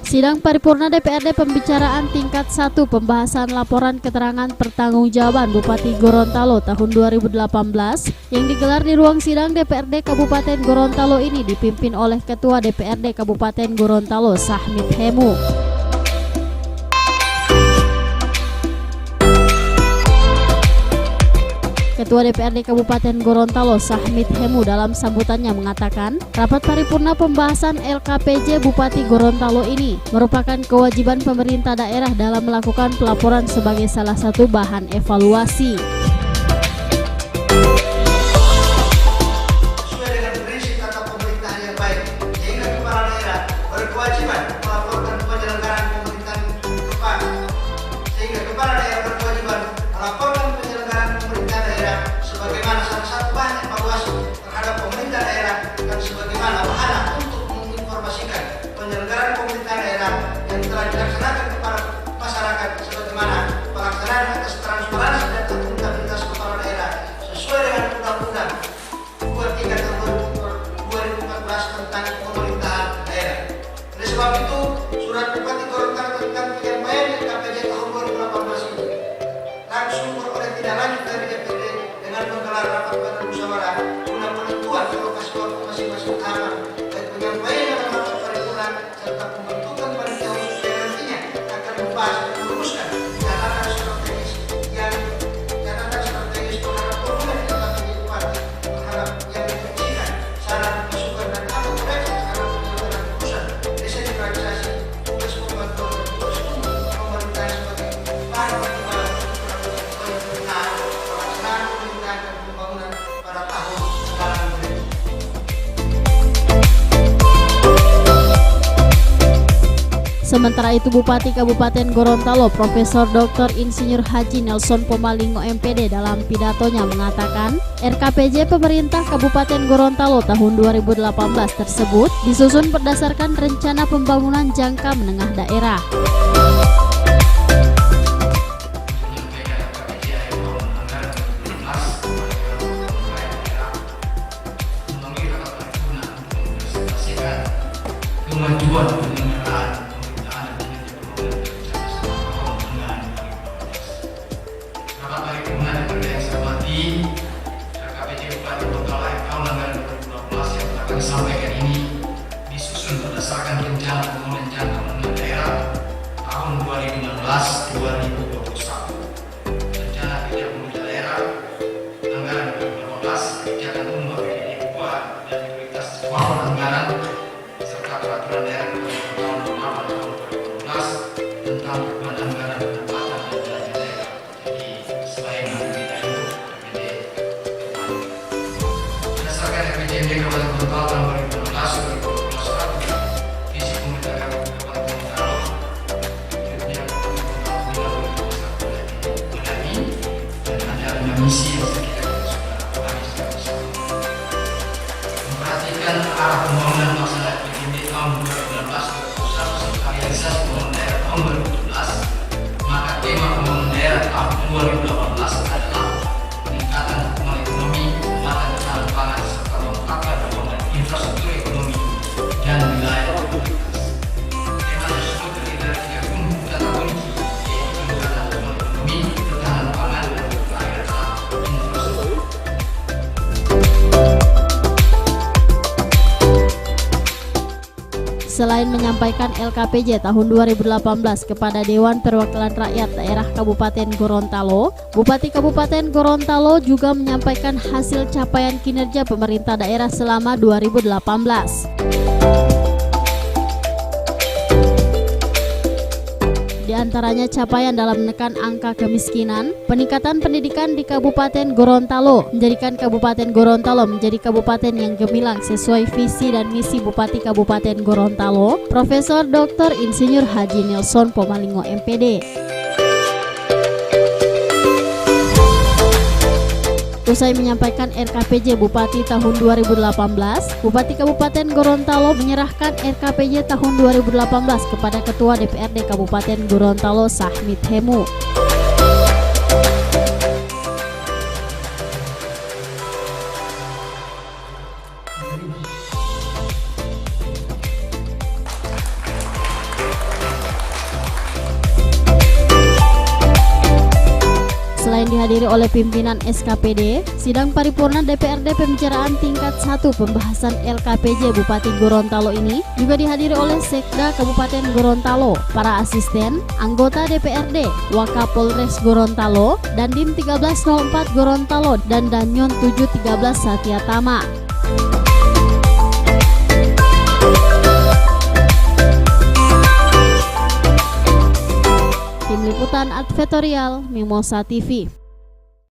Sidang paripurna DPRD pembicaraan tingkat 1 pembahasan laporan keterangan pertanggungjawaban Bupati Gorontalo tahun 2018 yang digelar di ruang sidang DPRD Kabupaten Gorontalo ini dipimpin oleh Ketua DPRD Kabupaten Gorontalo Sahmit Hemu. Ketua DPRD Kabupaten Gorontalo Sahmit Hemu dalam sambutannya mengatakan, rapat paripurna pembahasan LKPJ Bupati Gorontalo ini merupakan kewajiban pemerintah daerah dalam melakukan pelaporan sebagai salah satu bahan evaluasi. Sesuai dengan prinsip tata pemerintahan yang baik, sehingga kepala daerah berkewajiban melaporkan penyelenggaraan pemerintahan tepat. Sehingga kepala daerah berkewajiban melaporkan penyelenggaraan pemerintahan daerah sebagaimana salah satu bahan evaluasi terhadap pemerintah daerah dan sebagaimana bahan untuk menginformasikan penyelenggaraan pemerintahan daerah yang telah dilaksanakan kepada masyarakat sebagaimana pelaksanaan atas transparansi dan akuntabilitas kepala daerah sesuai dengan Undang-Undang 23 tahun 2014 tentang pemerintahan daerah. Oleh sebab itu, surat Bupati Gorontalo tentang penyampaian LKPJ tahun 2018 ini langsung beroleh tidak lanjut dari DPRD dengan menggelar rapat badan musyawarah guna penentuan alokasi waktu masing-masing tahapan dan penyampaian dalam rapat paripurna serta pembentukan panitia khusus yang nantinya akan membahas dan merumuskan catatan strategis terhadap program LKPJ Bupati terhadap yang difungsikan, saran masukan dan atau koreksi terhadap penyelenggaraan pusat desentralisasi tugas pembantuan dan tugas umum pemerintahan sebagai bahan pertimbangan pelaksanaan pemerintahan dan pembangunan pada tahun anggaran berikut. Sementara itu Bupati Kabupaten Gorontalo Profesor Dr. Insinyur Haji Nelson Pomalingo MPD dalam pidatonya mengatakan RKPJ pemerintah Kabupaten Gorontalo tahun 2018 tersebut disusun berdasarkan rencana pembangunan jangka menengah daerah. Kemajuan penyelenggaraan pemerintahan dan kinerja pembangunan rapat paripurna DPRD yang saya hormati, RKPJ Bupati Gorontalo tahun anggaran 2012 yang akan disampaikan ini disusun berdasarkan rencana pembangunan jangka menengah daerah tahun 2016-2021. Rencana kerja pemerintah daerah anggaran 2018, kebijakan umum APBD dan prioritas keuangan anggaran peraturan daerah tahun 2018 tentang perubahan anggaran pendapatan dan belanja daerah. Jadi selain APBD itu APBD berdasarkan RPJMD Kabupaten Gorontalo tahun 2016-2021 visi pemerintah Kabupaten Gorontalo yang menjadi dan ada misi yang saya kira sudah habis memperhatikan arah pembangunan masalah tahun 2019 serta realisasi pembangunan daerah tahun 2017, maka tema pembangunan daerah tahun 2018 adalah peningkatan pertumbuhan ekonomi, penguatan ketahanan pangan serta pemerataan pembangunan infrastruktur ekonomi dan wilayah prioritas. Tema tersebut terdiri dari 3 kata kunci, yaitu peningkatan pertumbuhan ekonomi, ketahanan pangan dan prioritas infrastruktur. Selain menyampaikan LKPJ tahun 2018 kepada Dewan Perwakilan Rakyat Daerah Kabupaten Gorontalo, Bupati Kabupaten Gorontalo juga menyampaikan hasil capaian kinerja pemerintah daerah selama 2018. Di antaranya capaian dalam menekan angka kemiskinan, peningkatan pendidikan di Kabupaten Gorontalo, menjadikan Kabupaten Gorontalo menjadi kabupaten yang gemilang sesuai visi dan misi Bupati Kabupaten Gorontalo, Profesor Dr. Insinyur Haji Nelson Pomalingo MPD. Usai menyampaikan RKPJ Bupati tahun 2018, Bupati Kabupaten Gorontalo menyerahkan RKPJ tahun 2018 kepada Ketua DPRD Kabupaten Gorontalo Sahmit Hemu. Selain dihadiri oleh pimpinan SKPD, sidang paripurna DPRD Pembicaraan tingkat 1 pembahasan LKPJ Bupati Gorontalo ini juga dihadiri oleh Sekda Kabupaten Gorontalo, para asisten, anggota DPRD, Wakapolres Gorontalo, Dandim 1304 Gorontalo, dan Danyon 713 Satyatama. Tim Liputan Advertorial Mimosa TV.